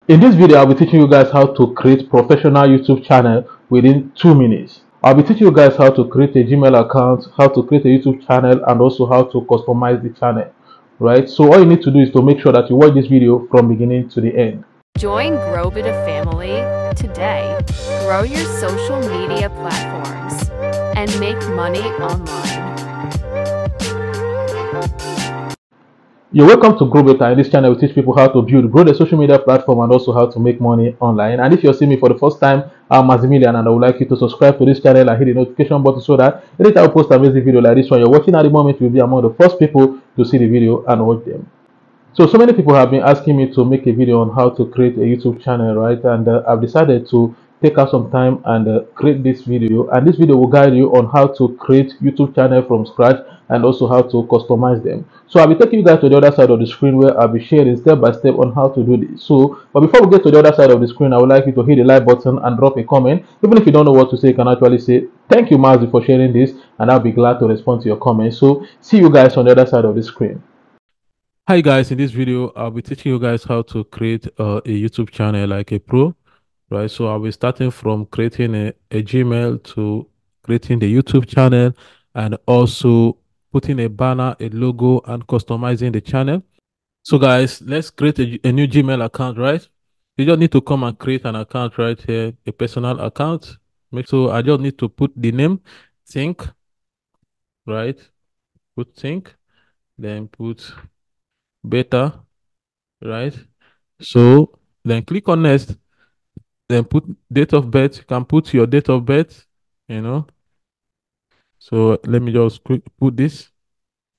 In this video, I'll be teaching you guys how to create professional YouTube channel within 2 minutes. I'll be teaching you guys how to create a Gmail account, how to create a YouTube channel, and also how to customize the channel. Right? So all you need to do is to make sure that you watch this video from beginning to the end. Join Grow Bit of Family today. Grow your social media platforms and make money online. You're welcome to Grow Better. In this channel, we teach people how to grow their social media platform and also how to make money online. And if you're seeing me for the first time, I'm Maximilian, and I would like you to subscribe to this channel and hit the notification button so that anytime I post an amazing video like this one you're watching at the moment, you'll be among the first people to see the video and watch them. So many people have been asking me to make a video on how to create a YouTube channel, right? And I've decided to take out some time and create this video. And this video will guide you on how to create YouTube channel from scratch and also how to customize them. So I'll be taking you guys to the other side of the screen where I'll be sharing step by step on how to do this. So, but before we get to the other side of the screen, I would like you to hit the like button and drop a comment. Even if you don't know what to say, you can actually say, "Thank you, Mazi, for sharing this," and I'll be glad to respond to your comments. So see you guys on the other side of the screen. Hi guys, in this video I'll be teaching you guys how to create a YouTube channel like a pro, right? So I'll be starting from creating a Gmail to creating the YouTube channel and also putting a banner, a logo, and customizing the channel. So guys, let's create a new Gmail account, right? You just need to come and create an account right here, a personal account. So I just need to put the name, think, right? Put think, then put beta, right? So then click on next, then put date of birth. You can put your date of birth, you know. So let me just put this,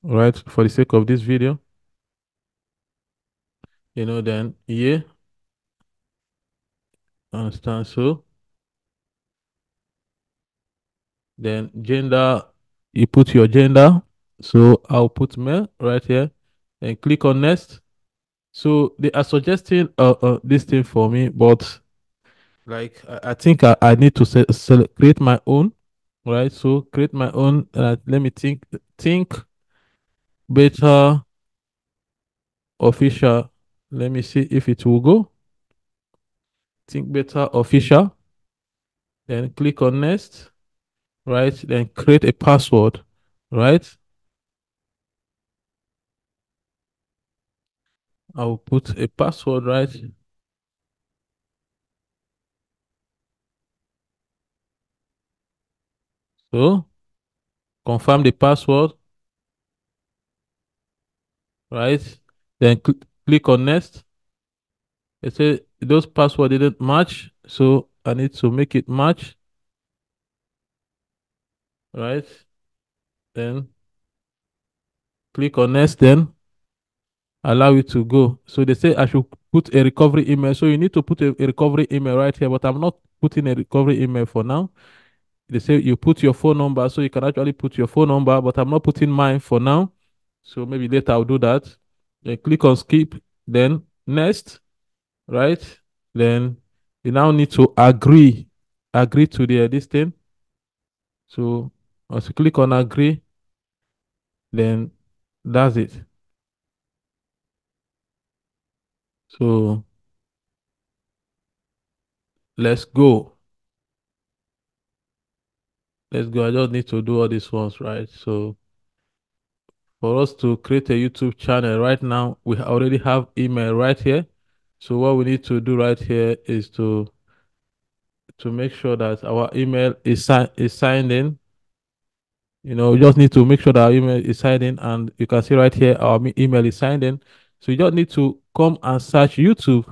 right, for the sake of this video, then year, understand. So then gender, you put your gender. So I'll put male right here and click on next. So they are suggesting this thing for me, but like I think I need to create my own, right? So create my own. Let me think beta official. Let me see if it will go. Think beta official. Then click on next, right? Then create a password, right? I will put a password, right? So confirm the password, right? Then click on next. It says those password didn't match, so I need to make it match, right? Then click on next, then allow it to go. So they say I should put a recovery email. So you need to put a recovery email right here, but I'm not putting a recovery email for now. They say you put your phone number, so you can actually put your phone number, but I'm not putting mine for now. So maybe later I'll do that. Then click on skip, then next, right? Then you now need to agree to this thing. So once you click on agree, then that's it. So let's go. Let's go. I just need to do all these ones, right? So for us to create a YouTube channel right now, we already have email right here. So what we need to do right here is to make sure that our email is signed in. We just need to make sure that our email is signed in, and you can see right here our email is signed in. So you just need to come and search YouTube,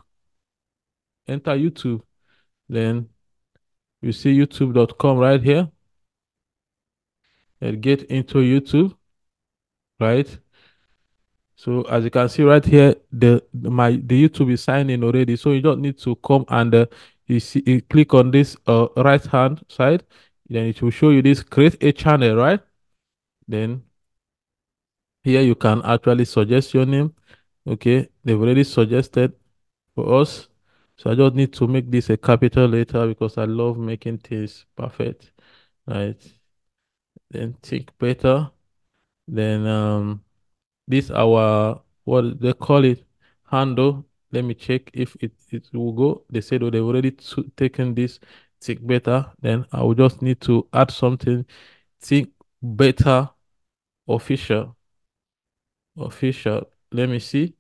enter YouTube, then you see youtube.com right here, and get into YouTube, right? So as you can see right here, the YouTube is signed in already. So you don't need to come and you click on this right hand side, then it will show you this create a channel, right? Then here you can actually suggest your name. Okay, they've already suggested for us. So I just need to make this a capital letter because I love making things perfect, right? Then think better. Then this our what they call it handle. Let me check if it will go. They said, oh, they've already taken this think better. Then I will just need to add something. Think better official. Official. Let me see.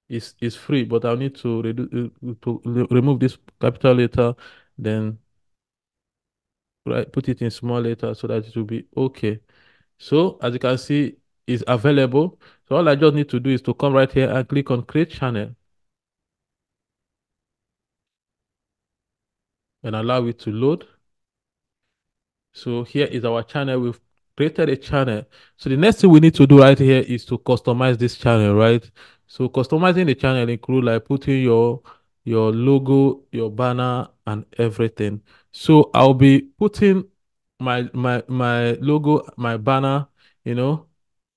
It's free, but I'll need to remove this capital letter, then put it in small letter so that it will be okay. So as you can see, it's available. So all I just need to do is to come right here and click on create channel and allow it to load. So here is our channel. We've created a channel. So the next thing we need to do right here is to customize this channel, right? So customizing the channel include like putting your logo, your banner, and everything. So I'll be putting my logo, my banner, you know,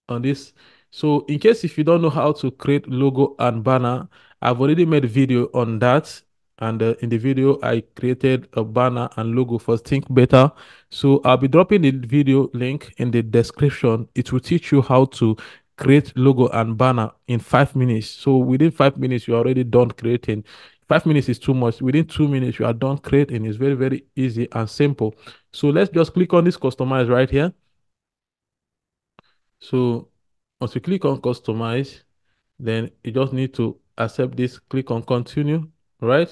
on this. So in case if you don't know how to create logo and banner, I've already made a video on that. And in the video, I created a banner and logo for Think Better. So I'll be dropping the video link in the description. It will teach you how to create logo and banner in 5 minutes. So within 5 minutes, you're already done creating. 5 minutes is too much. Within 2 minutes, you are done creating. It's very, very easy and simple. So let's just click on this customize right here. So once you click on customize, then you just need to accept this, click on continue, right?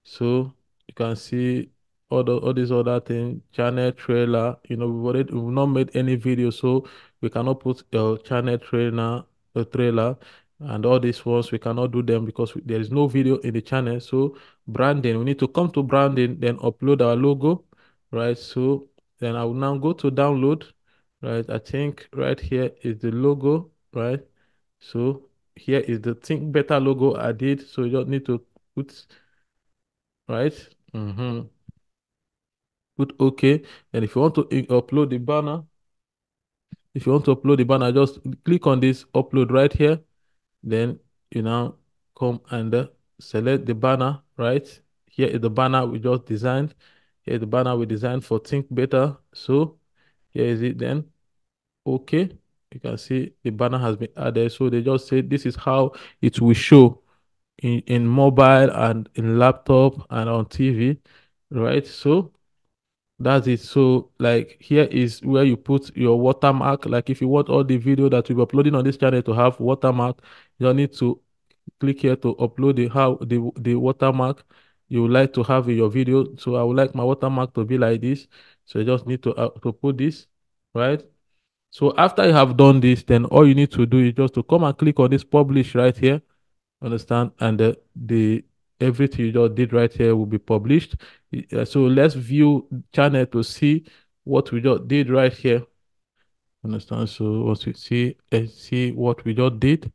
So you can see all these other things, channel trailer, we've not made any video, so we cannot put a channel trailer, a trailer, and all these ones, we cannot do them because there is no video in the channel. So branding, we need to come to branding, then upload our logo, right? So then I will now go to download, right? I think right here is the logo, right? So here is the Think Better logo I did. So you just need to put, right? Put OK. And if you want to upload the banner, if you want to upload the banner, just click on this upload right here. Then you now come and select the banner, right? Here is the banner we just designed. Here is the banner we designed for Think Better. So here is it then. Okay. You can see the banner has been added. So they just say this is how it will show in mobile and in laptop and on TV, right? So that's it. So like here is where you put your watermark. Like if you want all the video that we'll be uploading on this channel to have watermark, you don't need to click here to upload the watermark you would like to have in your video. So I would like my watermark to be like this. So you just need to put this, right? So after you have done this, then all you need to do is just to come and click on this publish right here. Understand? And the everything you just did right here will be published. So let's view channel to see what we just did right here. Understand? So once you see what we just did, you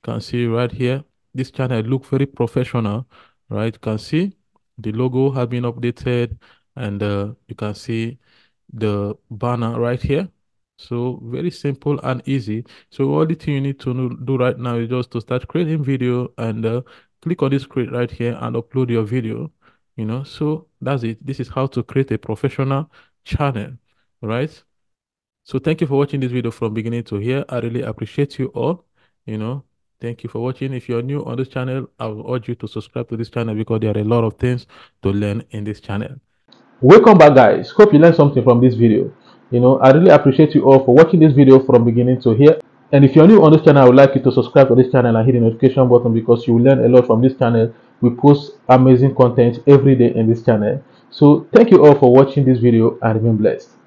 can see right here. This channel look very professional, right? You can see the logo has been updated, and you can see the banner right here. So very simple and easy. So all the thing you need to do right now is just to start creating video and click on this create right here and upload your video. So that's it. This is how to create a professional channel, right? So thank you for watching this video from beginning to here. I really appreciate you all. You know, thank you for watching. If you're new on this channel, I will urge you to subscribe to this channel because there are a lot of things to learn in this channel. Welcome back, guys. Hope you learned something from this video. I really appreciate you all for watching this video from beginning to here. And if you're new on this channel, I would like you to subscribe to this channel and hit the notification button because you will learn a lot from this channel. We post amazing content every day in this channel. So thank you all for watching this video and remain blessed.